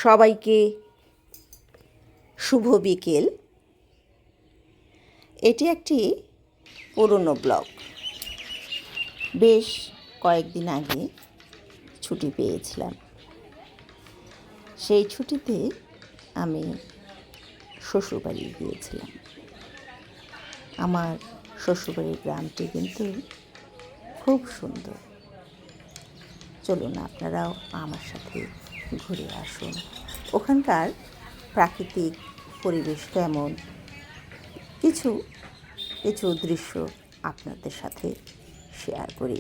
সবাইকে শুভ বিকেল। এটি একটি পুরনো ব্লগ। বেশ কয়েকদিন আগে ছুটি পেয়েছিলাম। সেই ছুটিতে আমি শ্বশুরবাড়ি গিয়েছিলাম। আমার শ্বশুরবাড়ির গ্রামটি কিন্তু খুব সুন্দর। চলুন আপনারাও আমার সাথে ঘুরে আসুন। ওখানকার প্রাকৃতিক পরিবেশ কেমন, কিছু কিছু দৃশ্য আপনাদের সাথে শেয়ার করি।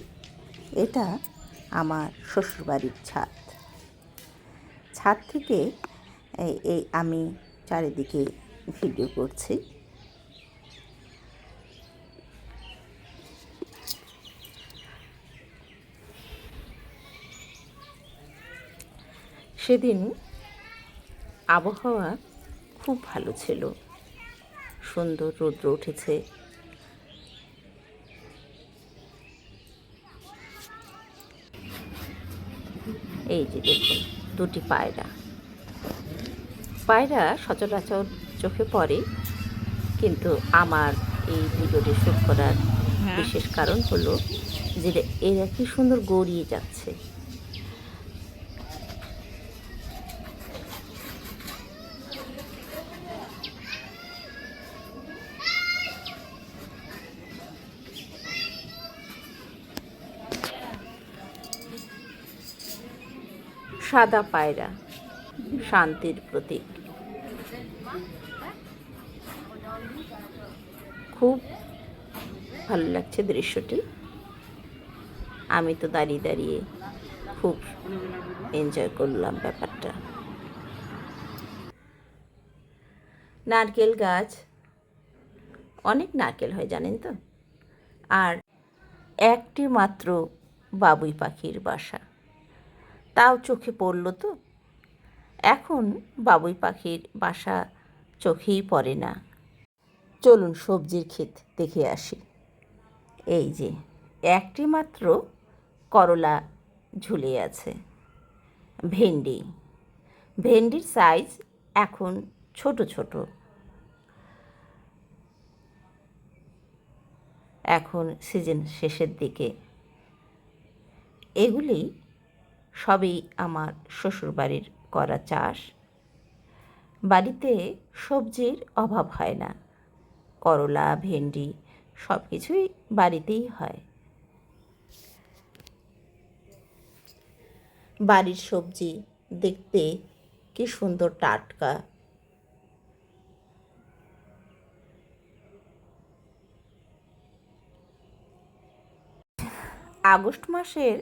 এটা আমার শ্বশুরবাড়ির ছাদ থেকে এই আমি চারিদিকে ভিডিও করছি। সেদিন আবহাওয়া খুব ভালো ছিল, সুন্দর রৌদ্র উঠেছে। এই যে দেখুন, দুটি পায়রা সচরাচর চোখে পড়ে, কিন্তু আমার এই ভিডিওটি শ্যুট করার বিশেষ কারণ হলো যে এরা কি সুন্দর গড়িয়ে যাচ্ছে। সাদা পায়রা, শান্তির প্রতীক। খুব ভালো লাগছে দৃশ্যটি। আমি তো দাঁড়িয়ে দাঁড়িয়ে খুব এনজয় করলাম ব্যাপারটা। নারকেল গাছ, অনেক নারকেল হয় জানেন তো। আর একটি মাত্র বাবুই পাখির বাসা, তাও চোখে পড়ল তো। এখন বাবুই পাখির বাসা চোখেই পড়ে না। চলুন সবজির ক্ষেত দেখে আসি। এই যে একটি মাত্র করলা ঝুলে আছে। ভেন্ডির সাইজ এখন ছোট ছোট। এখন সিজন শেষের দিকে। এগুলি সবই আমার শ্বশুরবাড়ির করা চাষ। বাড়িতে সবজির অভাব হয় না। করলা, ভেন্ডি সব কিছুই বাড়িতেই হয়। বাড়ির সবজি দেখতে কি সুন্দর, টাটকা। আগস্ট মাসের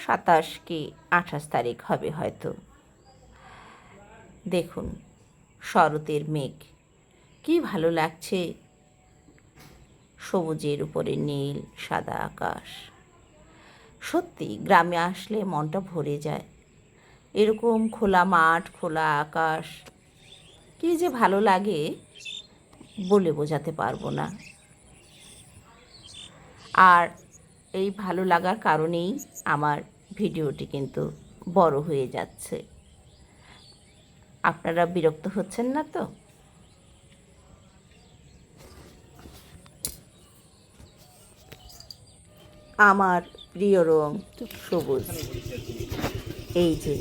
27 কি 28 তারিখ হবে হয়তো। দেখুন শরতের মেঘ, কি ভালো লাগছে। সবুজের উপরে নীল সাদা আকাশ। সত্যি গ্রামে আসলে মনটা ভরে যায়। এরকম খোলা মাঠ, খোলা আকাশ, কি যে ভালো লাগে বলে বোঝাতে পারবো না। আর এই ভালো লাগার কারণেই আমার ভিডিওটি কিন্তু বড় হয়ে যাচ্ছে। আপনারা বিরক্ত হচ্ছেন না তো? আমার প্রিয় রং সবুজ। এই যে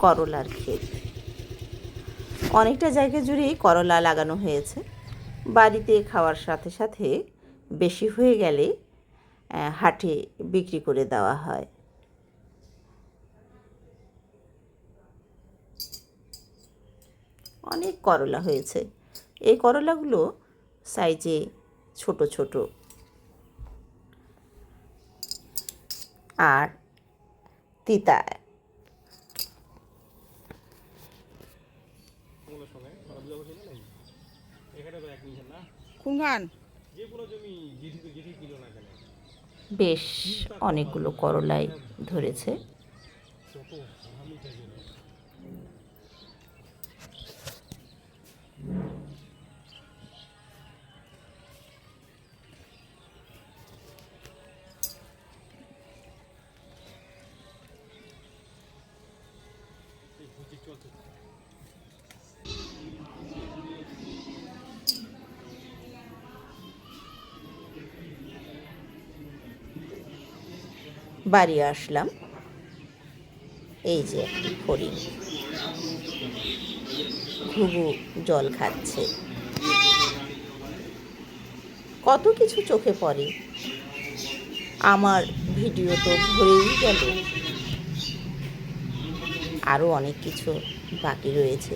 করলার ক্ষেত, অনেকটা জায়গা জুড়েই করলা লাগানো হয়েছে। বাড়িতে খাওয়ার সাথে সাথে বেশি হয়ে গেলে হাটে বিক্রি করে দেওয়া হয়। অনেক করলা হয়েছে। এই করলাগুলো সাইজে ছোট ছোট। আর তিতা। বেশ অনেকগুলো করলাই ধরেছে। বাড়ি আসলাম, এই যে একটি হরিণ ঘুঘু জল খাচ্ছে। কত কিছু চোখে পড়ে, আমার ভিডিও তো ভরেই গেল, আরও অনেক কিছু বাকি রয়েছে।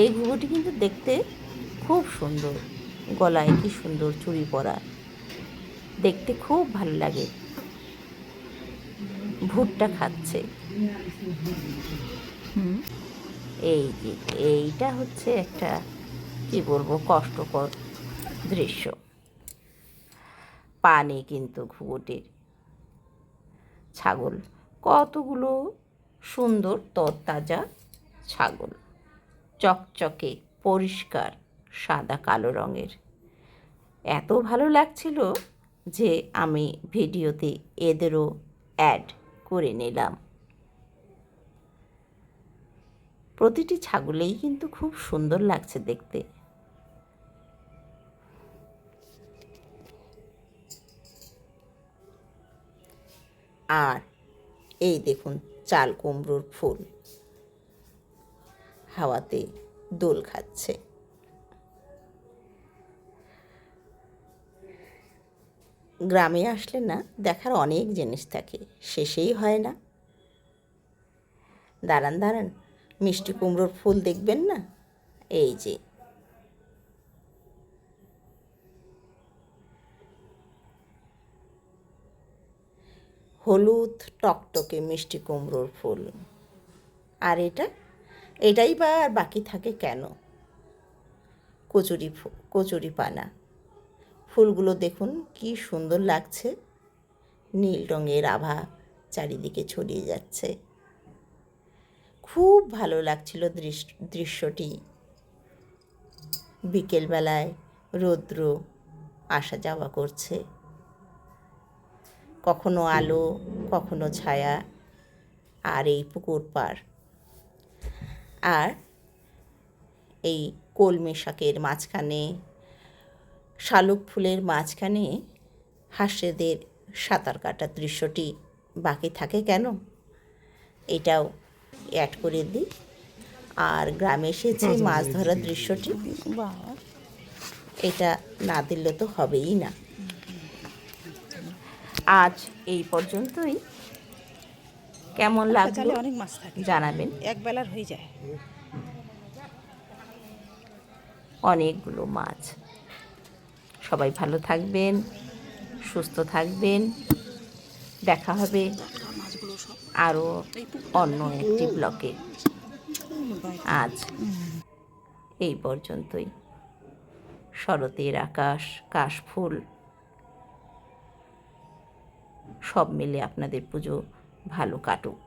এই ঘুঘুটি কিন্তু দেখতে খুব সুন্দর, গলায় কি সুন্দর চুড়ি পরা, দেখতে খুব ভালো লাগে। ভুট্টা খাচ্ছে। এই যে এইটা হচ্ছে একটা কি বলবো কষ্টকর দৃশ্য। পা নেই কিন্তু ঘুঘুটির। ছাগল, কতগুলো সুন্দর তরতাজা ছাগল, চকচকে পরিষ্কার সাদা কালো রঙের। এত ভালো লাগছিল যে আমি ভিডিওতে এদেরও অ্যাড করে নিলাম। প্রতিটি ছাগলেই কিন্তু খুব সুন্দর লাগছে দেখতে। আর এই দেখুন চাল কুমড়োর ফুল হাওয়াতে দোল খাচ্ছে। গ্রামে আসলে না দেখার অনেক জিনিস থাকে, শেষেই হয় না। দাঁড়ান দাঁড়ান, মিষ্টি কুমড়োর ফুল দেখবেন না? এই যে হলুদ টকটকে মিষ্টি কুমড়োর ফুল। আর এটাই বা আর বাকি থাকে কেন? কচুরি পানা। ফুলগুলো দেখুন কি সুন্দর লাগছে, নীল রঙের আভা চারিদিকে ছড়িয়ে যাচ্ছে। খুব ভালো লাগছিল দৃশ্যটি। বিকেলবেলায় রৌদ্র আসা যাওয়া করছে, কখনো আলো কখনো ছায়া। আর এই পুকুর পাড়, আর এই কলমি শাকের মাঝখানে, শালুক ফুলের মাঝখানে হাঁসেদের সাঁতার কাটার দৃশ্যটি বাকি থাকে কেন? এটাও অ্যাড করে দিই। আর গ্রামে এসেছি মাছ ধরার দৃশ্যটি, এটা না দিলে তো হবেই না। আজ এই পর্যন্তই। কেমন লাগলো অনেক মাছ থাকে, জানাবেন। এক বেলার হয়ে যায়। অনেকগুলো মাছ। সবাই ভালো থাকবেন, সুস্থ থাকবেন। দেখা হবে আরও অন্য একটি ব্লগে। আজ এই পর্যন্তই। শরতের আকাশ, কাশফুল সব মিলে আপনাদের পুজো ভালো কাটুক।